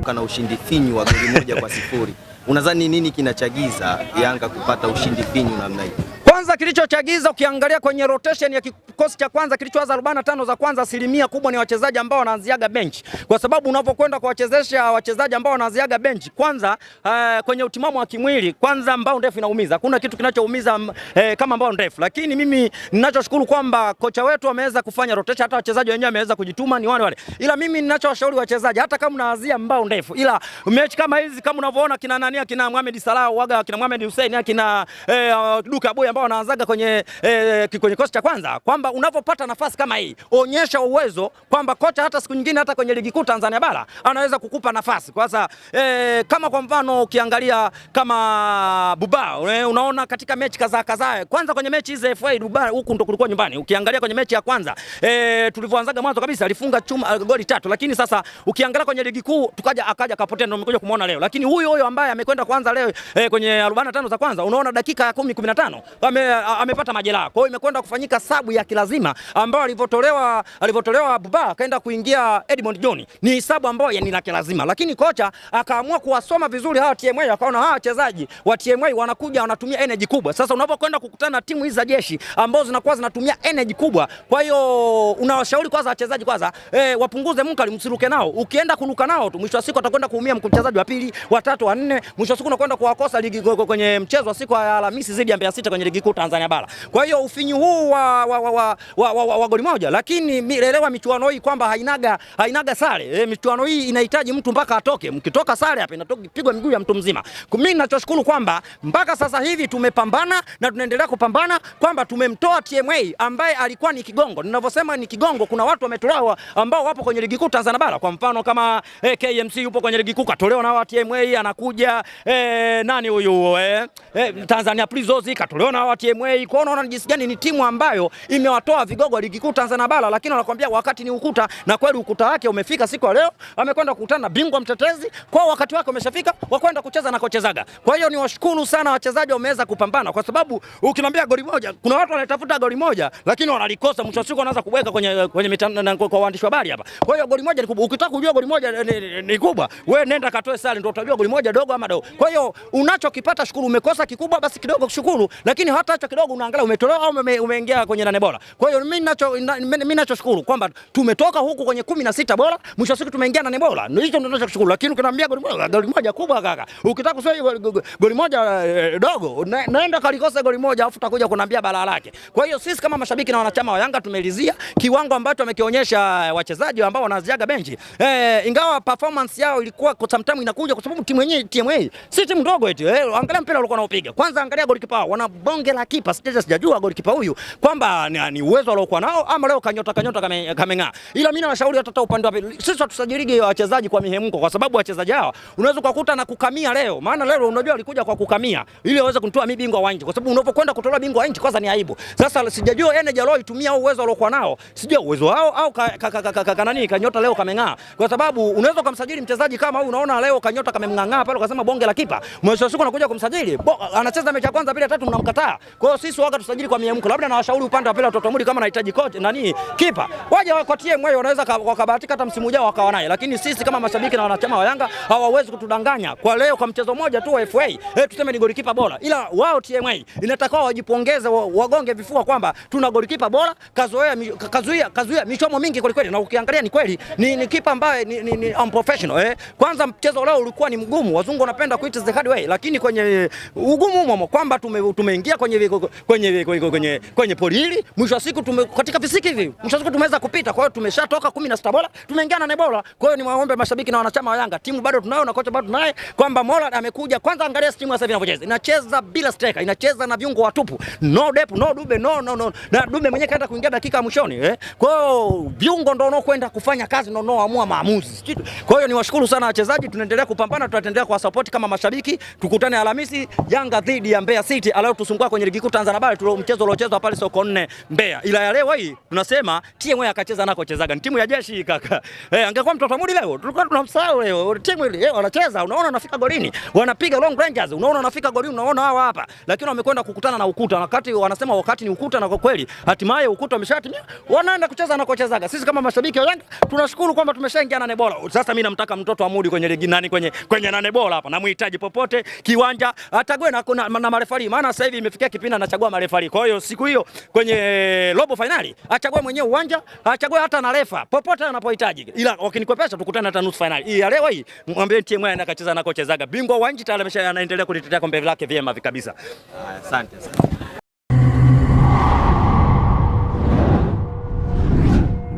wameondoka na ushindi finyu wa goli 1-0. Unadhani nini kinachagiza Yanga kupata ushindi finyu namna hii? Kwanza kilichochagiza, ukiangalia kwenye rotation ya kikosi cha kwanza kilichoanza 45 za kwanza, asilimia kubwa ni wachezaji ambao wanaanziaga bench, kwa sababu unapokwenda kuwachezesha wachezaji ambao wanaanziaga bench, kwanza kwenye utimamu wa kimwili, kwanza mbao ndefu inaumiza. Hakuna kitu kinachoumiza kama mbao ndefu, lakini mimi ninachoshukuru kwamba kocha wetu ameweza kufanya rotation, hata wachezaji wenyewe wameweza kujituma, ni wale. Ila mimi ninachowashauri wachezaji, hata kama unaanzia mbao ndefu, ila mechi kama hizi kama unavyoona kina nani, kina Mohamed Salah waga, kina Mohamed Hussein, kina Duka Boy ambao wanaanzaga kwenye kikosi cha kwanza, kwamba unapopata nafasi kama hii onyesha uwezo kwamba kocha hata siku nyingine hata kwenye ligi kuu Tanzania bara anaweza kukupa nafasi. Kwanza kama kwa mfano ukiangalia kama Buba, unaona katika mechi kadhaa, kwanza kwenye mechi hizi FA Buba huku ndo kulikuwa nyumbani. Ukiangalia kwenye mechi ya kwanza tulivyoanzaga mwanzo kabisa alifunga goli 3, lakini sasa ukiangalia kwenye ligi kuu akaja kapotea, ndio umekuja kumuona leo. Lakini huyo ambaye amekwenda kwanza leo kwenye 45 za kwanza, unaona dakika ya 10-15 amepata majeraha. Kwa hiyo imekwenda kufanyika sabu ya kilazima ambao alivyotolewa Buba akaenda kuingia Edmond John. Ni sabu ambayo ni la kilazima, lakini kocha akaamua kuwasoma vizuri hawa TMA, akaona hawa wachezaji wa TMA wanakuja wanatumia energy kubwa. Sasa unapokwenda kukutana na timu hizi za jeshi ambazo zinakuwa zinatumia energy kubwa, kwa hiyo unawashauri kwanza wachezaji wapunguze mkali, msiruke nao. Ukienda kuruka nao tu mwisho wa siku atakwenda kuumia mchezaji wa pili, wa tatu, wa nne, mwisho wa siku unakwenda kuwakosa ligi kwenye mchezo wa siku ya Alhamisi dhidi ya Mbeya City kwenye ligi kuu Tanzania bara. Kwa hiyo ufinyu huu wa goli moja, lakini elewa michuano hii kwamba hainaga sare. Michuano hii inahitaji mtu mpaka atoke. Mkitoka sare hapa inapigwa miguu ya mtu mzima. Mimi ninachoshukuru kwamba mpaka sasa hivi tumepambana na tunaendelea kupambana, kwamba tumemtoa TMA ambaye alikuwa ni kigongo. Ninavyosema ni kigongo, kuna watu wametolewa ambao wapo kwenye ligi kuu Tanzania bara. Kwa mfano kama KMC yupo kwenye ligi kuu katolewa na TMA, anakuja nani huyu Tanzania Prisons katolewa na TMA. Kwa unaona jinsi gani ni timu ambayo imewatoa vigogo wa ligi kuu Tanzania bara, lakini wanakuambia wakati ni ukuta, na kweli ukuta wake umefika siku ya leo. Amekwenda kukutana na bingwa mtetezi, kwa wakati wake umeshafika wakwenda kucheza na kochezaga. Kwa hiyo niwashukuru sana wachezaji, wameweza kupambana, kwa sababu ukiniambia goli moja, kuna watu wanatafuta goli moja lakini wanalikosa, mwisho wa siku wanaanza kubweka kwenye mitandao kwa waandishi wa habari hapa. Kwa hiyo goli moja ni kubwa. Ukitaka kujua goli moja ni kubwa, wewe nenda katoe sare ndio utajua goli moja dogo ama dogo. Kwa hiyo unachokipata shukuru, umekosa kikubwa basi kidogo kushukuru, lakini hata hicho kidogo unaangalia umetolewa au umeingia kwenye 8 bora. Kwa hiyo mimi ninachoshukuru kwamba tumetoka huku kwenye 16 bora, mwisho wa siku tumeingia 8 bora. Ndio hicho ndio ninachoshukuru, lakini ukiniambia goli moja kubwa kaka, ukitaka kusema goli moja dogo, naenda kalikosa goli moja afu utakuja kuniambia balaa lake. Kwa hiyo sisi kama mashabiki na wanachama wa Yanga tumelizia kiwango ambacho wamekionyesha wachezaji ambao wanaziaga benchi. Ingawa performance yao ilikuwa kwa sometimes inakuja kwa sababu timu yenyewe TMA si timu ndogo eti. Angalia mpira walikuwa wanaopiga. Kwanza angalia golikipa, wana bonge la kipa. Sijajua golikipa huyu kwamba ni uwezo aliokuwa nao ama leo kanyota kameng'aa. Ila mimi nawashauri hata upande wa pili, sisi tusajiligi wachezaji kwa mihemko, kwa sababu wachezaji hawa unaweza kukuta na kukamia leo. Maana leo unajua alikuja kwa kukamia ili aweze kunitoa mimi bingwa wa nchi, kwa sababu unapokwenda kutoa bingwa wa nchi kwanza ni aibu. Sasa sijajua energy alioitumia au uwezo aliokuwa nao, sijui uwezo wao au kanani kanyota leo kameng'aa, kwa sababu unaweza kumsajili mchezaji kama huyu, unaona leo kanyota kamemng'ang'aa pale, ukasema bonge la kipa, mwisho wa siku unakuja kumsajili anacheza mechi ya kwanza bila tatu mnamkataa. Kwa hiyo sisi waga tusajili kwa mihemko. Labda nawashauri upande wa pili watoto muri, kama anahitaji coach kipa waje kwa TMA, wanaweza wakabahatika hata msimu ujao wakawa naye, lakini sisi kama mashabiki na wanachama wa Yanga hawawezi kutudanganya kwa leo kwa mchezo mmoja tu wa FA tuseme ni golikipa bora, ila wao TMA inatakiwa wajipongeze, wagonge vifua kwamba tuna golikipa bora, kazuia michomo mingi kweli kweli, na ukiangalia ni kweli ni kipa ambaye ni unprofessional. Kwanza mchezo leo ulikuwa ni mgumu, wazungu wanapenda kuita the hard way, lakini kwenye ugumu humo kwamba tumeingia kwenye poli hili, mwisho wa siku katika fisiki hivi mwisho wa siku tumeweza kupita. Kwa hiyo tumeshatoka 16 bora tumeingia na 8 bora. Kwa hiyo ni waombe mashabiki na wanachama wa Yanga, timu bado tunayo na kocha bado tunaye, kwamba Mola amekuja. Kwanza angalia timu sasa hivi inavyocheza, inacheza bila striker, inacheza na viungo watupu, no depth, no Dube, no na Dube mwenyewe kaenda kuingia dakika mwishoni. Kwa hiyo viungo ndio wanaokwenda kufanya kazi, ndio wanaoamua maamuzi. Kwa hiyo niwashukuru sana wachezaji, tunaendelea kupambana, tutaendelea kwa support kama mashabiki. Tukutane Alhamisi Yanga dhidi ya Mbeya City, alio tusumbua kwenye kwenye ligi kuu Tanzania bara mchezo uliochezwa pale Sokoine Mbeya. Ila ya leo hii tunasema timu akacheza nako chezaga. Ni timu ya jeshi kaka. Angekuwa mtoto Mudi leo tulikuwa tunamsahau leo. Timu ile wanacheza, unaona wanafika golini, wanapiga long ranges, unaona wanafika golini, unaona hawa hapa. Lakini wamekwenda kukutana na ukuta. Wakati wanasema wakati ni ukuta, na kwa kweli hatimaye ukuta umeshatimia. Wanaenda kucheza nako chezaga. Sisi kama mashabiki wa Yanga tunashukuru kwamba tumeshaingia nane bora. Sasa mimi namtaka mtoto wa Mudi kwenye ligi nani kwenye nane bora hapa. Namuhitaji popote kiwanja atague na marefari, maana sasa hivi imefikia kipindi anachagua marefari. Kwa hiyo siku hiyo kwenye robo finali achague mwenyewe uwanja, achague hata na refa popote anapohitaji. Ila wakinikwepesha tukutane hata nusu finali. Hii ya leo hii mwambie timu yake akacheza nako chezaga. Bingwa wa nchi tayari anaendelea kulitetea kombe lake vyema kabisa. Asante sana.